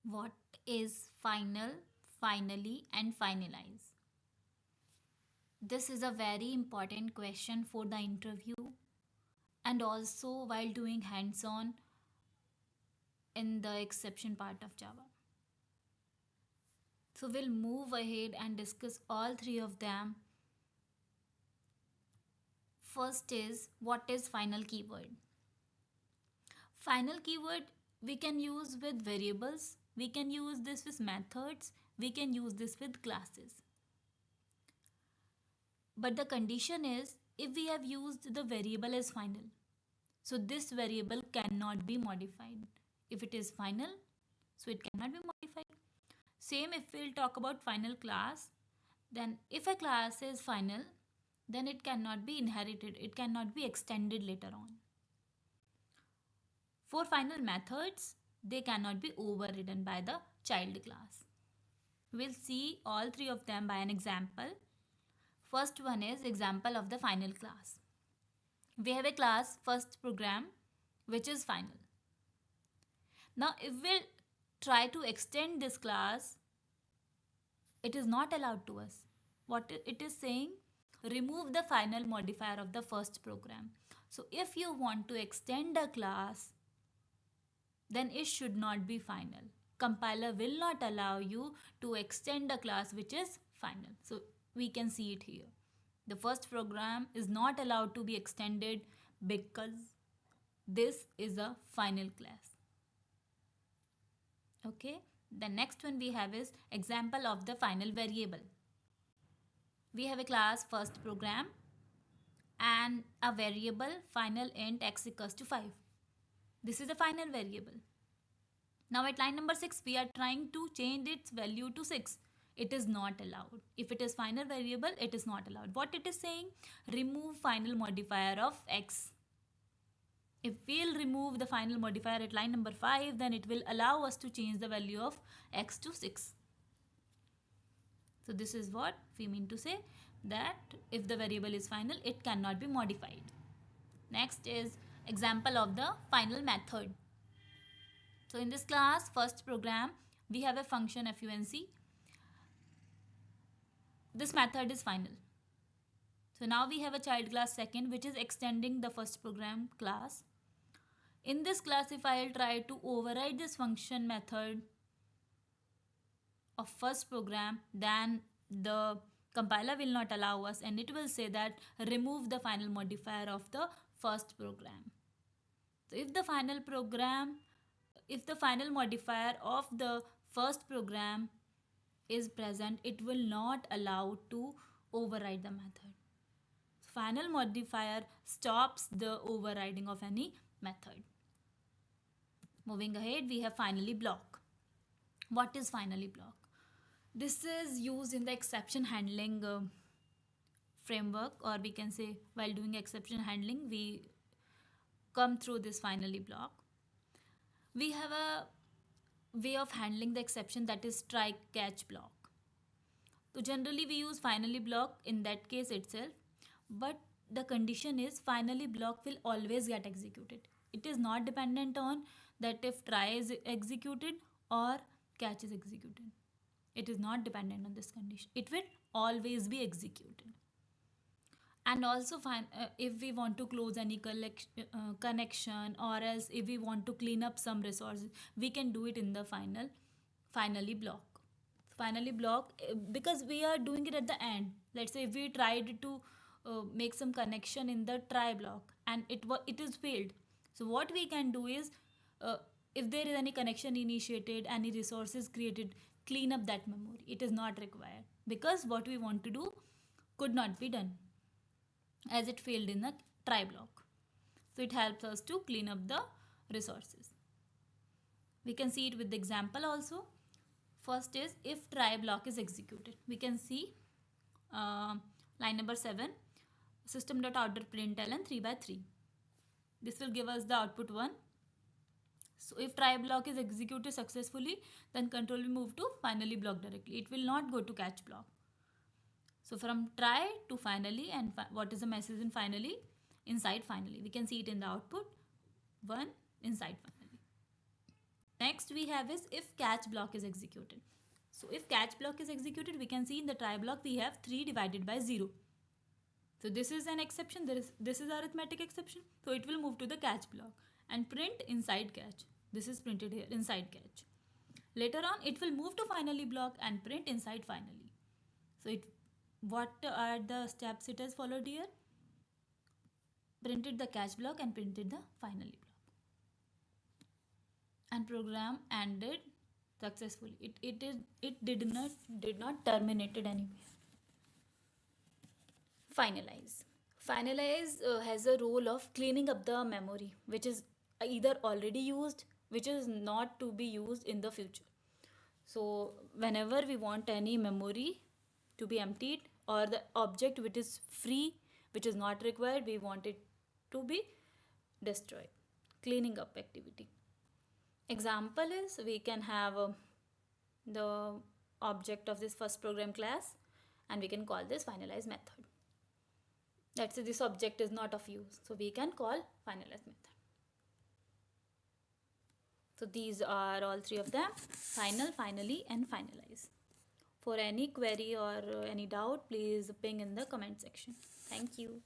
What is final, finally, and finalize? This is a very important question for the interview and also while doing hands on in the exception part of Java. So we'll move ahead and discuss all three of them. First is what is final keyword? Final keyword we can use with variables, we can use this with methods, we can use this with classes. But the condition is if we have used the variable as final. So this variable cannot be modified. If it is final, so it cannot be modified. Same if we'll talk about final class, then if a class is final, then it cannot be inherited, it cannot be extended later on. For final methods, they cannot be overridden by the child class. We'll see all three of them by an example. First one is example of the final class. We have a class first program which is final. Now if we'll try to extend this class, it is not allowed to us. What it is saying, remove the final modifier of the first program. So if you want to extend a class, then it should not be final. Compiler will not allow you to extend a class which is final. So we can see it here. The first program is not allowed to be extended because this is a final class. Okay. The next one we have is example of the final variable. We have a class first program and a variable final int x equals to 5. This is a final variable. Now at line number 6 we are trying to change its value to 6. It is not allowed. If it is final variable, it is not allowed. What it is saying? Remove final modifier of x. If we'll remove the final modifier at line number 5, then it will allow us to change the value of x to 6. So this is what we mean to say, that if the variable is final, it cannot be modified. Next is example of the final method. So in this class first program, we have a function func. This method is final. So now we have a child class second which is extending the first program class. In this class, if I'll try to override this function method of first program, then the compiler will not allow us and it will say that remove the final modifier of the first program. So if the final modifier of the first program is present, it will not allow to override the method. Final modifier stops the overriding of any method. Moving ahead, we have finally block. What is finally block? This is used in the exception handling framework, or we can say while doing exception handling, we come through this finally block. We have a way of handling the exception, that is try catch block. So generally we use finally block in that case itself, but the condition is finally block will always get executed. It is not dependent on that if try is executed or catch is executed. It is not dependent on this condition. It will always be executed. And also if we want to close any connection, or else if we want to clean up some resources, we can do it in the finally block. Finally block, because we are doing it at the end. Let's say if we tried to make some connection in the try block and it is failed. So what we can do is, if there is any connection initiated, any resources created, clean up that memory. It is not required because what we want to do could not be done as it failed in the try block. So it helps us to clean up the resources. We can see it with the example also. First is if try block is executed. We can see line number 7, system.out.println 3/3. This will give us the output 1. So if try block is executed successfully, then control will move to finally block directly. It will not go to catch block. So from try to finally, and what is the message in finally? Inside finally. We can see it in the output 1 inside finally. Next we have is if catch block is executed. So if catch block is executed, we can see in the try block we have 3 divided by 0. So this is an exception. This is arithmetic exception. So it will move to the catch block and print inside catch. This is printed here inside catch. Later on it will move to finally block and print inside finally. So it what are the steps it has followed here? Printed the catch block and printed the finally block. And program ended successfully. It did not terminated anywhere. Finalize. Finalize has a role of cleaning up the memory, which is either already used, which is not to be used in the future. So whenever we want any memory to be emptied or the object which is free, which is not required, we want it to be destroyed. Cleaning up activity. Example is we can have the object of this first program class and we can call this finalize method. Let's say this object is not of use, so we can call finalize method. So these are all three of them: final, finally, and finalize. For any query or any doubt, please ping in the comment section. Thank you.